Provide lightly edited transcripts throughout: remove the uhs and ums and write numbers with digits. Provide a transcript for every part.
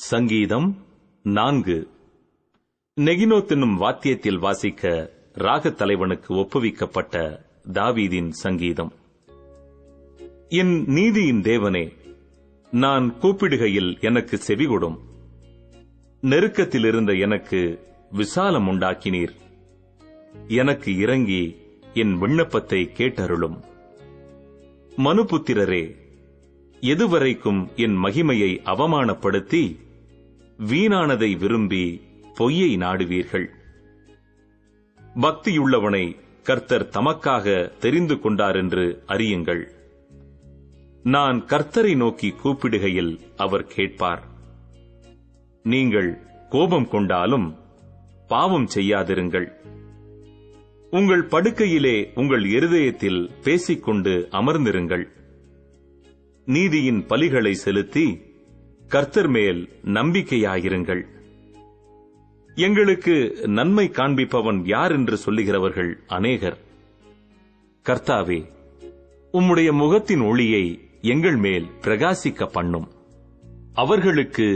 சங்கீதம் 4. நெகினோத் என்னும் வாத்தியத்தில் வாசிக்க ராகத் தலைவனுக்கு ஒப்புவிக்கப்பட்ட தாவீதின் சங்கீதம். என் நீதியின் தேவனே, நான் கூப்பிடுகையில் எனக்கு செவிகொடும். நெருக்கத்தில் இருந்த எனக்கு விசாலம் உண்டாக்கினீர். எனக்கு இறங்கி என் விண்ணப்பத்தை கேட்டருளும். மனுபுத்திரரே, எதுவரைக்கும் என் மகிமையை அவமானப்படுத்தி வீணானதை விரும்பி பொய்யை நாடுவீர்கள்? பக்தியுள்ளவனை கர்த்தர் தமக்காக தெரிந்து கொண்டார் என்று அறியுங்கள். நான் கர்த்தரை நோக்கி கூப்பிடுகையில் அவர் கேட்பார். நீங்கள் கோபம் கொண்டாலும் பாவம் செய்யாதிருங்கள். உங்கள் படுக்கையிலே உங்கள் இருதயத்தில் பேசிக்கொண்டு அமர்ந்திருங்கள். நீதியின் பலிகளை செலுத்தி கர்த்தர் மேல் நம்பிக்கையாயிருங்கள். எங்களுக்கு நன்மை காண்பிப்பவன் யார் என்று சொல்லுகிறவர்கள் அநேகர். கர்த்தாவே, உம்முடைய முகத்தின் ஒளியை எங்கள் மேல் பிரகாசிக்க பண்ணும். அவர்களுக்கு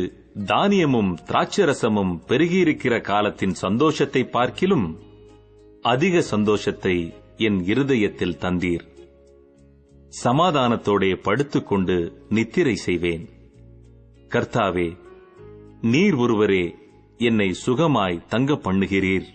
தானியமும் திராட்சரசமும் பெருகியிருக்கிற காலத்தின் சந்தோஷத்தை பார்க்கிலும் அதிக சந்தோஷத்தை என் இருதயத்தில் தந்தீர். சமாதானத்தோடே படுத்துக்கொண்டு நித்திரை செய்வேன். கர்த்தாவே, நீர் ஒருவரே என்னை சுகமாய் தங்க பண்ணுகிறீர்.